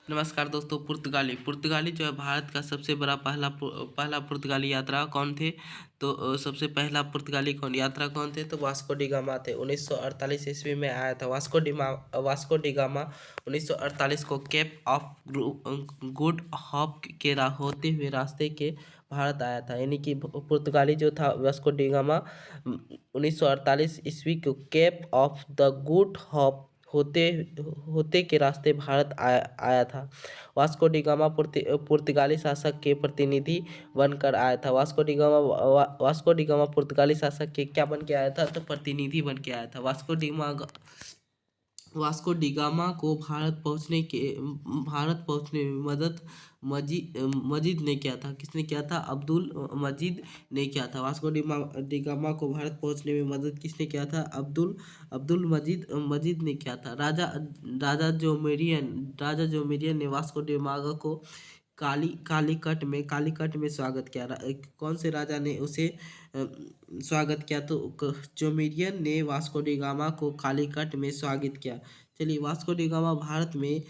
नमस्कार दोस्तों। पुर्तगाली पुर्तगाली जो है भारत का सबसे बड़ा पहला पुर्तगाली यात्रा कौन थे? तो सबसे पहला पुर्तगाली यात्रा कौन थे? तो वास्को डी गामा थे। 1948 ईस्वी में आया था वास्को डी गामा 1948 को केप ऑफ गुड होप के होते हुए रास्ते के भारत आया था। यानी कि पुर्तगाली जो था वास्को डी गामा 1948 ईस्वी को Cape of the Good Hope होते होते के रास्ते भारत आया था। वास्को डी गामा पुर्तगाली शासक के प्रतिनिधि बनकर आया था। वास्को डी गामा पुर्तगाली शासक के क्या बन के आया था? तो प्रतिनिधि बन के आया था। वास्को डी गामा को भारत पहुंचने में मदद मजिद ने किया था। किसने किया था? अब्दुल मजीद ने किया था। डी गामा को भारत पहुंचने में मदद किसने किया था? अब्दुल मजीद ने किया था। राजा जोमेरियन ने वास्को डी गामा को कालीकट में स्वागत किया। कौन से राजा ने उसे स्वागत किया? तो जोमेरियन ने वास्को डी गामा को कालीकट में स्वागत किया। चलिए, वास्को डी गामा भारत में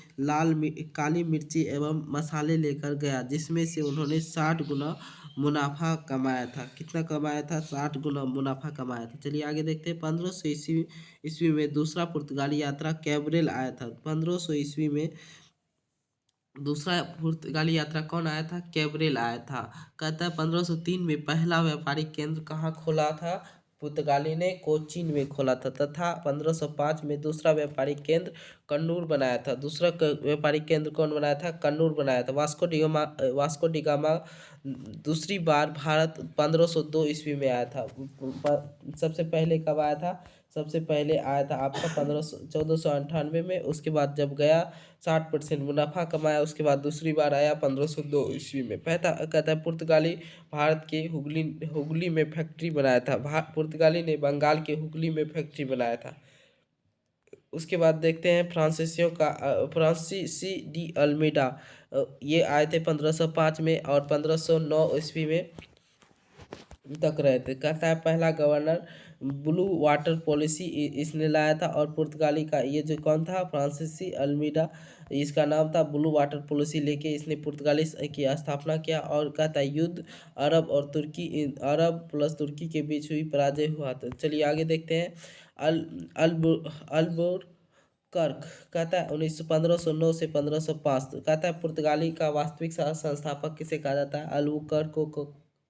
काली मिर्ची एवं मसाले लेकर गया, जिसमें से उन्होंने 60 गुना मुनाफा कमाया था। कितना कमाया था? 60 गुना मुनाफा कमाया था। चलिए आगे देखते हैं। 1500 ईस्वी में दूसरा पुर्तगाली यात्रा कैब्रेल आया था। 1500 ईस्वी में दूसरा पुर्तगाली यात्रा कौन आया था? कैब्रेल आया था। कहता है 1503 में पहला व्यापारिक केंद्र कहाँ खोला था? पुर्तगाली ने कोचीन में खोला था। तथा 1505 में दूसरा व्यापारिक केंद्र कन्नूर बनाया था। व्यापारिक केंद्र कौन बनाया था? कन्नूर बनाया था। वास्को डी गामा दूसरी बार भारत 1502 ईस्वी में आया था। सबसे पहले कब आया था? सबसे पहले आया था आपका 1498 में। उसके बाद जब गया 60% मुनाफा कमाया। उसके बाद दूसरी बार आया 1502 ईस्वी में। कहता है पुर्तगाली भारत के हुगली में फैक्ट्री बनाया था। पुर्तगाली ने बंगाल के हुगली में फैक्ट्री बनाया था। उसके बाद देखते हैं फ्रांसीसी डी अल्मीडा, ये आए थे 1505 में और 1509 ईस्वी में तक रहे थे। कहता है पहला गवर्नर ब्लू वाटर पॉलिसी इसने लाया था। और पुर्तगाली का ये जो कौन था? फ्रांसीसी अल्मीडा, इसका नाम था। ब्लू वाटर पॉलिसी लेके इसने पुर्तगाली की स्थापना किया। और कहता है युद्ध अरब प्लस तुर्की के बीच हुई, पराजय हुआ था। चलिए आगे देखते हैं। अल्बोर कर्क, कहता है 1509 से 1505। कहता है पुर्तगाली का वास्तविक संस्थापक किसे कहा जाता है?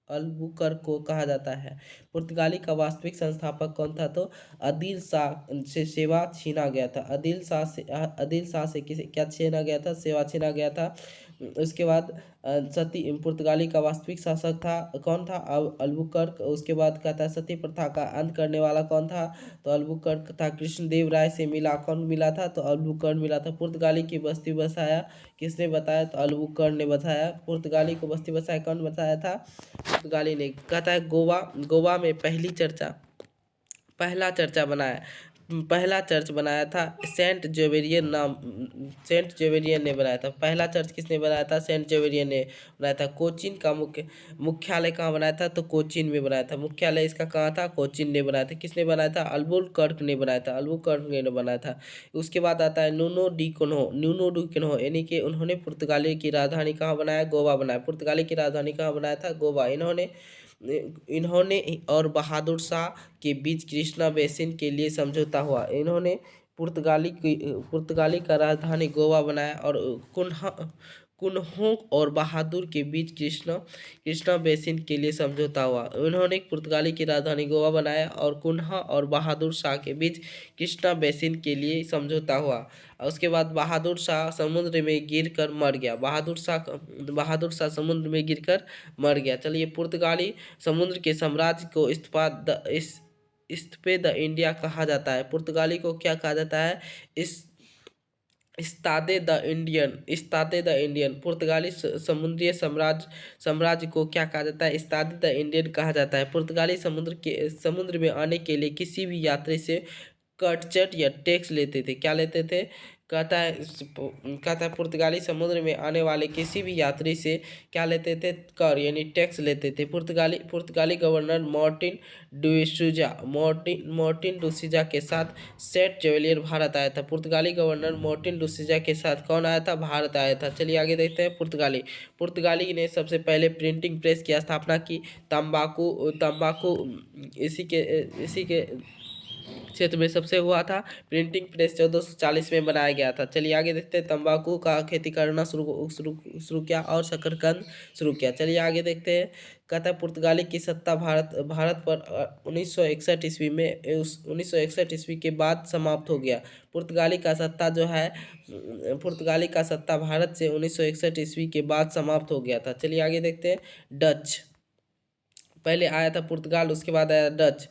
अल्बुकर्क को कहा जाता है। पुर्तगाली का वास्तविक संस्थापक कौन था? तो आदिल शाह से सेवा छीना गया था। आदिल शाह से किसे क्या छीना गया था? सेवा छीना गया था। उसके बाद पुर्तगाली का वास्तविक शासक था कौन था? अल्बुकर्क। उसके बाद कहता है सती प्रथा का अंत करने वाला कौन था? तो अल्बुकर्क था। कृष्णदेव राय से मिला, कौन मिला था? तो अल्बुकर्क मिला था। पुर्तगाली की बस्ती बसाया किसने बताया? तो अल्बुकर्क ने बताया। पुर्तगाली को बस्ती बसाया कौन बताया था? पुर्तगाली ने। कहता है गोवा में पहला चर्च बनाया था सेंट जेवेरियन ने बनाया था। पहला चर्च किसने बनाया था? सेंट जेवेरियन ने बनाया था। कोचीन का मुख्यालय कहाँ बनाया था? तो कोचीन में बनाया था। मुख्यालय इसका कहाँ था? कोचीन ने बनाया था। किसने बनाया था? अल्बुकर्क ने बनाया था। अल्बुकर्क ने बनाया था। उसके बाद आता है न्यूनो डी किन्हो, यानी कि उन्होंने पुर्तगाली की राजधानी कहाँ बनाया? गोवा बनाया। पुर्तगाली की राजधानी कहाँ बनाया था? गोवा। इन्होंने और बहादुर शाह के बीच कृष्णा बेसिन के लिए समझौता हुआ। इन्होंने पुर्तगाली का राजधानी गोवा बनाया और कुन्हों और बहादुर के बीच कृष्णा बेसिन के लिए समझौता हुआ। उन्होंने पुर्तगाली की राजधानी गोवा बनाया और कुन्हा और बहादुर शाह के बीच कृष्णा बेसिन के लिए समझौता हुआ। और उसके बाद बहादुर शाह समुद्र में गिरकर मर गया। बहादुर शाह समुद्र में गिरकर मर गया। चलिए, पुर्तगाली समुद्र के साम्राज्य को इस्तपे द इंडिया कहा जाता है। पुर्तगाली को क्या कहा जाता है? इस्तादे द इंडियन। पुर्तगाली समुद्रीय साम्राज्य को क्या कहा जाता है? इस्तादे द इंडियन कहा जाता है। पुर्तगाली समुद्र में आने के लिए किसी भी यात्री से कटचट या टैक्स लेते थे। क्या लेते थे? कहता है पुर्तगाली समुद्र में आने वाले किसी भी यात्री से क्या लेते थे, कर यानी टैक्स लेते थे। पुर्तगाली गवर्नर मार्टिन डुसिजा के साथ सेट जेवेलियर भारत आया था। पुर्तगाली गवर्नर मार्टिन डुसिजा के साथ कौन आया था, भारत आया था। चलिए आगे देखते हैं। पुर्तगाली ने सबसे पहले प्रिंटिंग प्रेस की स्थापना की। तंबाकू इसी के क्षेत्र में सबसे हुआ था। प्रिंटिंग प्रेस 1440 में बनाया गया था। चलिए आगे देखते हैं। तंबाकू का खेती करना शुरू किया और शकरकंद शुरू किया। चलिए आगे देखते हैं। कहता है पुर्तगाली की सत्ता भारत पर 1961 ईस्वी में 1961 ईस्वी के बाद समाप्त हो गया। पुर्तगाली का सत्ता भारत से 1961 ईस्वी के बाद समाप्त हो गया था। चलिए आगे देखते हैं। डच, पहले आया था पुर्तगाल, उसके बाद आया डच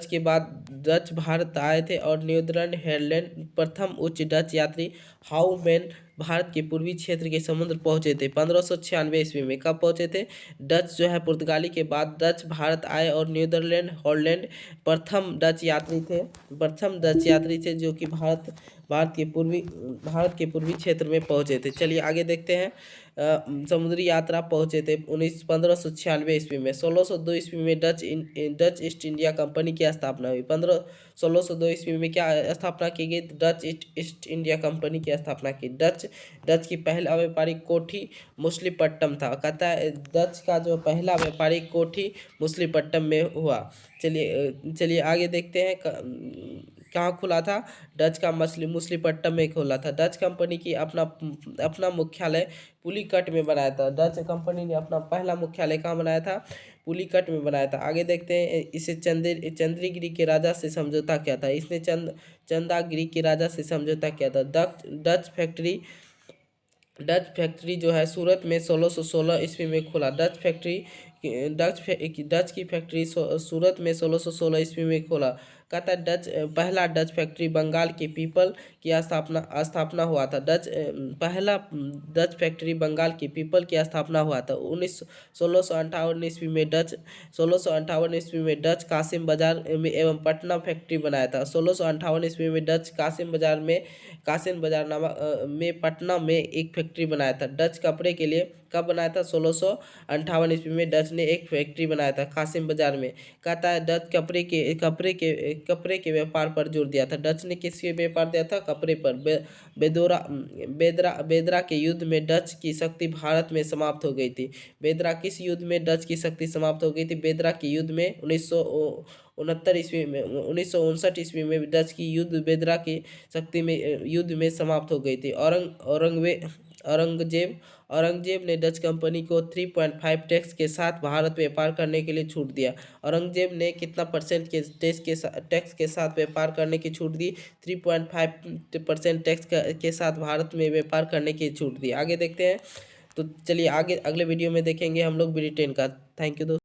के बाद डच भारत आए थे। और न्यूजीलैंड हेरलैंड प्रथम उच्च डच यात्री हाउमेन भारत के पूर्वी क्षेत्र के समुद्र पहुंचे थे 1596 ईस्वी में। कब पहुंचे थे? डच जो है पुर्तगाली के बाद डच भारत आए और नीदरलैंड हॉलैंड प्रथम डच यात्री थे जो कि भारत के पूर्वी क्षेत्र में पहुंचे थे। चलिए आगे देखते हैं। समुद्री यात्रा पहुंचे थे 1596 ईस्वी में। 1602 ईस्वी में डच ईस्ट इंडिया कंपनी की स्थापना हुई। 1602 ईस्वी में क्या स्थापना की गई? डच ईस्ट इंडिया कंपनी की स्थापना की। डच की पहला व्यापारिक कोठी मछलीपट्टनम था। कहता है डच का जो पहला व्यापारिक कोठी मछलीपट्टनम में हुआ। चलिए आगे देखते हैं। कहाँ खुला था? डच का मछलीपट्टनम में खुला था। डच कंपनी की अपना मुख्यालय पुलिकट में बनाया था। डच कंपनी ने अपना पहला मुख्यालय कहाँ बनाया था? पुलिकट में बनाया था। आगे देखते हैं। इसे चंद्रगिरी के राजा से समझौता किया था। इसने चंदागिरी के राजा से समझौता किया था। डच फैक्ट्री जो है सूरत में 1616 ईस्वी में खुला। डच की फैक्ट्री सूरत में 1616 ईस्वी में खोला। कहता है पहला डच फैक्ट्री बंगाल के पीपल की स्थापना हुआ था। पहला डच फैक्ट्री बंगाल के पीपल की स्थापना हुआ था 1658 ईस्वी में। 1658 ईस्वी में डच कासिम बाजार में एवं पटना फैक्ट्री बनाया था। 1658 ईस्वी में डच कासिम बाजार में पटना में एक फैक्ट्री बनाया था। डच कपड़े के लिए कब बनाया था? 1658 ईस्वी में डच ने एक फैक्ट्री बनाया था कासिम बाजार में। कहता है डच कपड़े के व्यापार पर जोर दिया था। डच ने किसके व्यापार दिया था? कपड़े पर। बेदरा के युद्ध में डच की शक्ति भारत में समाप्त हो गई थी। बेदरा किस युद्ध में डच की शक्ति समाप्त हो गई थी? बेदरा के युद्ध में 1959 ईस्वी में डच की युद्ध बेदरा की शक्ति में युद्ध में समाप्त हो गई थी। औरंगजेब ने डच कंपनी को 3.5 टैक्स के साथ भारत व्यापार करने के लिए छूट दिया। औरंगजेब ने कितना परसेंट के टैक्स के साथ व्यापार करने की छूट दी? 3.5% टैक्स के साथ भारत में व्यापार करने की छूट दी। आगे देखते हैं। तो चलिए आगे अगले वीडियो में देखेंगे हम लोग ब्रिटेन का। थैंक यू दोस्तों।